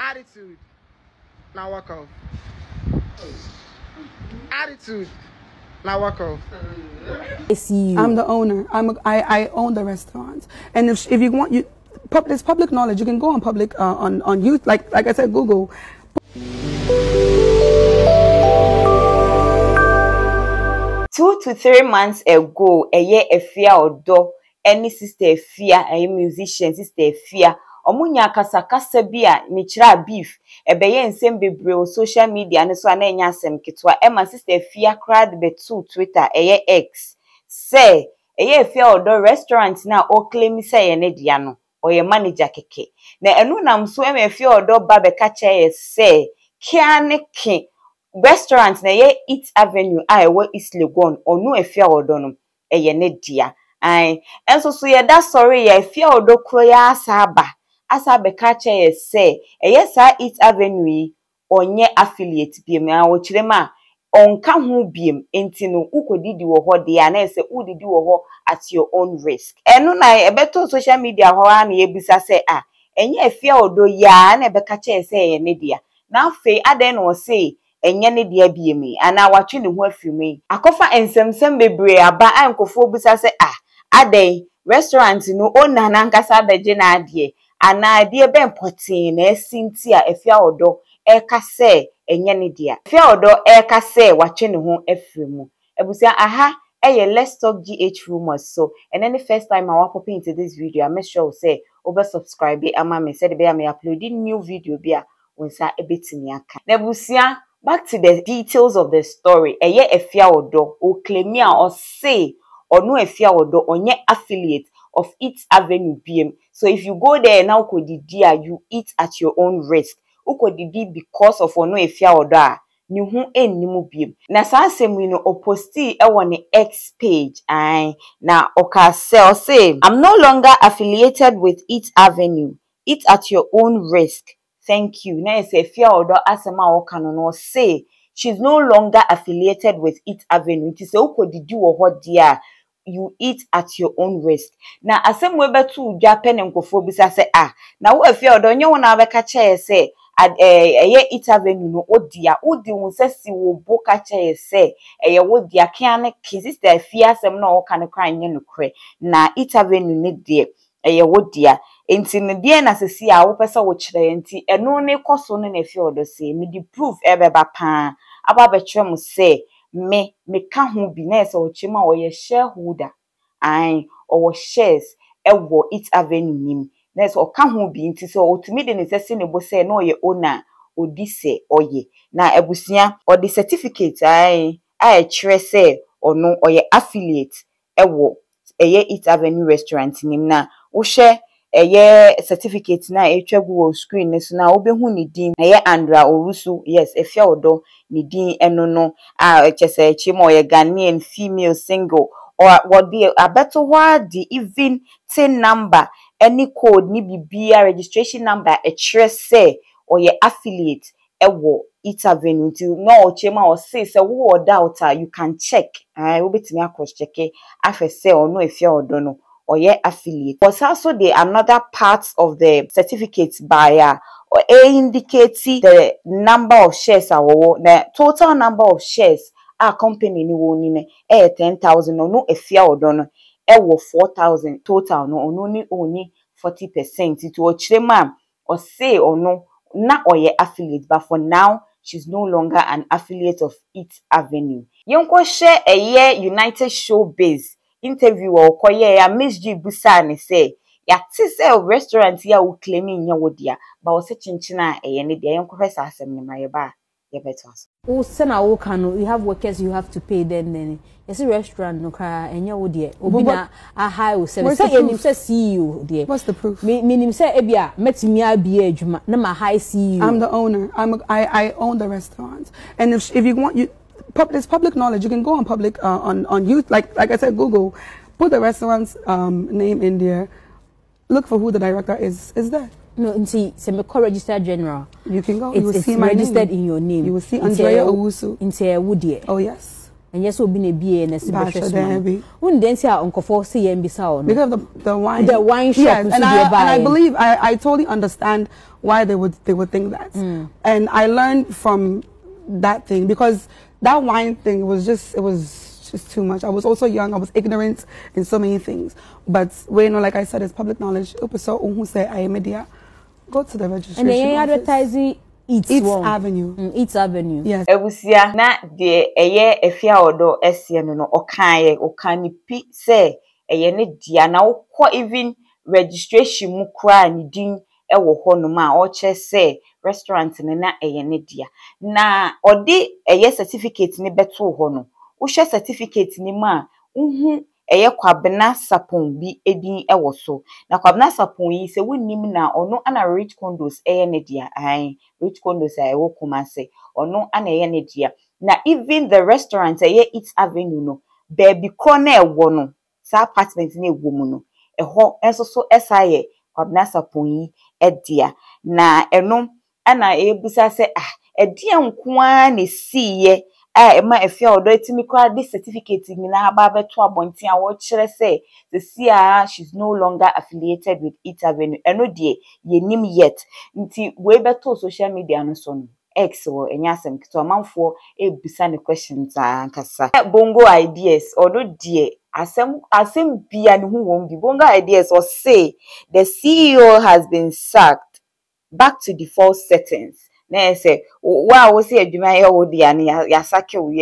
Attitude. Now walk off. Attitude. Now walk off. I see you. I'm the owner. I own the restaurant. And if you want there's public knowledge. You can go on public on YouTube, like I said, Google. 2 to 3 months ago, Efia Odo, any sister Efia, a musician, sister Efia, Omunya kasa bia, nichira beef, ebeye nsembe bre social media, ne so anenya asem kitwa, Emma sister Efia crowd betu Twitter, X. Say, Efia Odo restaurant na o claim say ne dia no, oye manager keke. Na enu nam so Efia Odo ba be ka che say, kia ne ke restaurant na Eat Avenue a ewo East Legon onu Efia Odo no ne dia ai enso so da sorry Efia Odo kro ya asa be ka che say sa Eat Avenue onye affiliate biem a wo kirema onka ho biem enti no ukodidi wo ho de na ese udidi wo ho at your own risk enu na ebeto social media ho na ebisa say enye Efia Odo ya na be ka che say ne dia na fe aden no say enye ne dia biemi ana watwe ne ho afirme akofa ensemsem bebre aba ankofo bisa se aden restaurant no ona na nkasa beje na ade ana ade be important na esintia Efia Odo eka se enye ne dia Efia Odo eka se watwe ne ho afirmu ebusia let's talk GH rumors. So and then the first time I want pop into this video, I make sure say over subscribe ama me said be I uploading new video bia unsa ebetini aka nebusia. Back to the details of the story. Efia Odo o claim or say or no Efia Odo onye affiliate of Eat Avenue BM. So if you go there now you eat at your own risk. Ukodidi because of ono Efia Odo ni hu ennimu BM. Na sa asem we no oposti on the X page na oka say I'm no longer affiliated with Eat Avenue. Eat at your own risk. Thank you. Na Efia Odo asema okano no say she's no longer affiliated with Eat Avenue. It is ukodidi wo ho dia you eat at your own risk. Na asem we betu Japan nkofo bisa say na wo Efia Odo nye wona abeka che say Eat Avenue no odia odi won se si wo boka che say wo dia kan ne sister Efia asem na okano kran nye no kre na Eat Avenue ne de wo dia enti ne de na sesi a wo pesa wo kire enti eno ne koso ne na Efia Odo say me di proof ebeba pa aba be kire mu say me ka ho bi na ese wo chima wo ye shareholder or shares ewo Eat Avenue nim na ese o ka ho bi enti so otumi de ne sesi ne bo say no ye owner odi se oye na ebusia or the certificate kire say ono oye affiliate ewo Eat Avenue restaurant nim na wo share certificate na etwagu screen ne so na obehu ni din Andra Owusu yes Efia Odo ni din eno no chese chimo Ghanaian female single or what be abeto the even tin number any code ni bibia registration number say or ye affiliate ewo Eat Avenue till no chema or say wo doubt you can check we betimi across check afa say or no Efia Odo no or affiliate. Was also the another part of the certificate buyer or indicating the number of shares the total number of shares our company ni woni 10,000 no Efia Odo no 4,000 total no only 40% it will chema or say or no na or affiliate but for now she's no longer an affiliate of Eat Avenue. Yonko share United Showbiz interview or koye ya Miss G busa ne say ya tise restaurant ya wo claiming nya wodia ba wo se chinchina ne dia yen kohwesa asem ne mayeba ye beto aso o se na wo kanu you have workers you have to pay then yes restaurant no ka enya wodia obi na a high o se yenim se CEO dia what's the proof me nim se ebia metimi abia adwuma na ma high CEO I'm the owner I own the restaurant and if you want there's public knowledge. You can go on public on YouTube, like I said, Google, put the restaurant's name in there, look for who the director is there. No, see, registered general. You can go. You will see my registered name. in your name. You will see Andrea Owusu. Into Woodie. Oh yes. and yes, will be a BA and a Baby. Wouldn't then say Uncle for say and be sound. Because the wine shop. Yes, and I believe I totally understand why they would think that. And I learned from that thing because that wine thing was just too much. I was also young. I was ignorant in so many things. But like I said, it's public knowledge. Who say I am media. Go to the registration. And they advertising Eats Avenue. Eats Avenue. Yes. Ebusia na de eye efia odo esie no okani pi say eye ne dia na wokọ even registration mu kra ni din ewo ho no ma o che say restaurant ne na eye ne dia na odi eye certificate ne beto ho no wo hwe certificate ni ma uhu eye Kwabena Sapon bi edin ewo so na Kwabena Sapon yi se wonnim na ono ana Rich Condos eye ne dia Rich Condos ewo Kumase ono ana eye ne dia na even the restaurant eye Eats Avenue no baby corner ewo no sa apartment na ewo mu no eho enso so esaye Kwabena Sapon yi edia na eno ana ebusa se edia nkoa na siye ema efia odo etimi kwa this certificate nyina ba beto abonti a wo kire say the sia she's no longer affiliated with Eats Avenue eno de yenim yet nti we beto social media no so no X wo enyasem kito amanfo ebisa ne questions ankasa bongo ideas odo de asem bia ne hu won bi bongo ideas or say the CEO has been sacked back to default settings. Na say wa wo say adwuma ye wo dia ne ya sake wo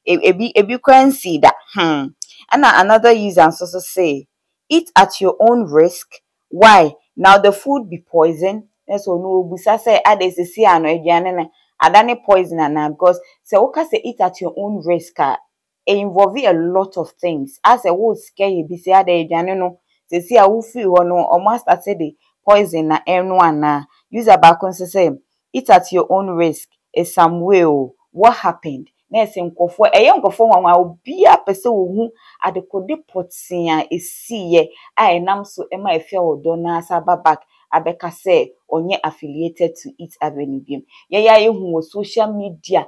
ebi kwansi da and another user so say eat at your own risk. Why now the food be poison? So no busa say ade se si ano aduane na adane poison na because say wo ka say eat at your own risk involve a lot of things as a wo scare you be say ade aduane no se si a wo fi ho no almost started the poison na eno ana user back on say eat at your own risk is some way what happened na ese nkofo nkofo nwa obi a pese wo hu adekode potia esiye enam so ema efia odo na asaba back abeka say onye affiliated to Eats Avenue bim ya hu social media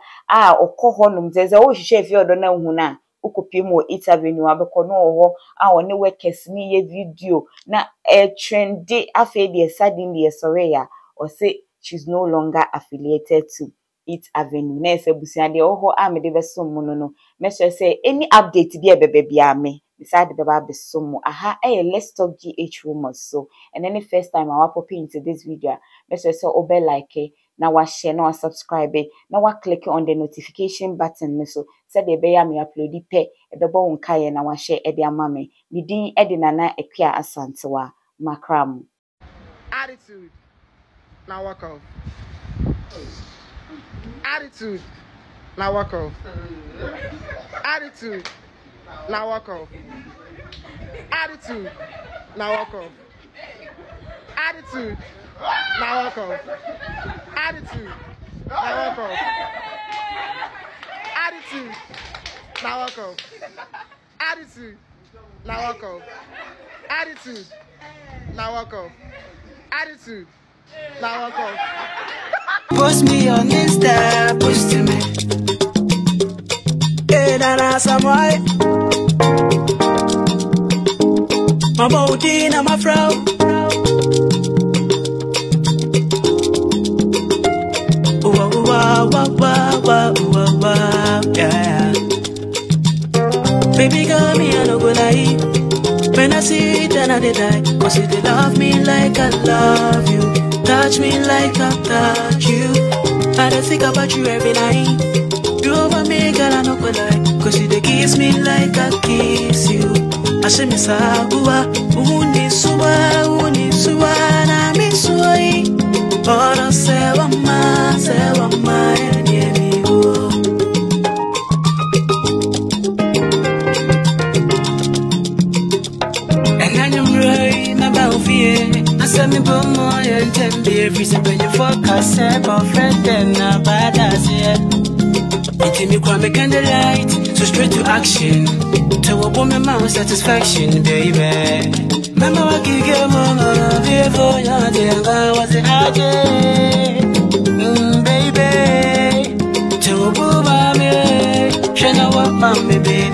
okoho no mzeze wo hihye efia odo na hu na ukopie mo Eats Avenue abeko no ho one workers ni ye video na trendy afa de suddenly sorry ya or say she's no longer affiliated to Eats Avenue. Na ese busia de oho amede beso mu no. Me say any update bi ebebe bia me. Beside the baba beso mu. Let's talk GH rumors so. And then the first time I wa pop into this video, me say obe like na wa share na wa subscribe na wa click on the notification button me so. Say de be ya me upload pe ebebo wonkaye na wa share e de ama me. Me din e de nana Ekua Asantewa Makram. Attitude. Now walk off. Attitude. Now walk off. Attitude. Now walk off. Attitude. Now walk off. Attitude. Now walk off. Attitude. Now walk off. Attitude. Now walk off. Attitude. Now walk off. Attitude. Now walk off. Attitude. Now walk off. Post me on Insta, post to me. Hey, Dana Samoy. My body and my fro. Wow, yeah. Baby girl, me I no go lie. When I see it, then I die. Cause if they love me like I love you, touch me like I touch you, I don't think about you every night. You over me, girl, I no go lie. Cause you they kiss me like I kiss you. I say me sabuwa, uni suwa, na mi suai. Ora sewa ma, eni mi go. I said me born more and 10 beer reason when you focus about friend and a badass yeah. Until me cry me candlelight, so straight to action. Tell a woman my satisfaction, baby. Mama I give you mama before you think I was a baby. Tell a woman me, she know what my baby.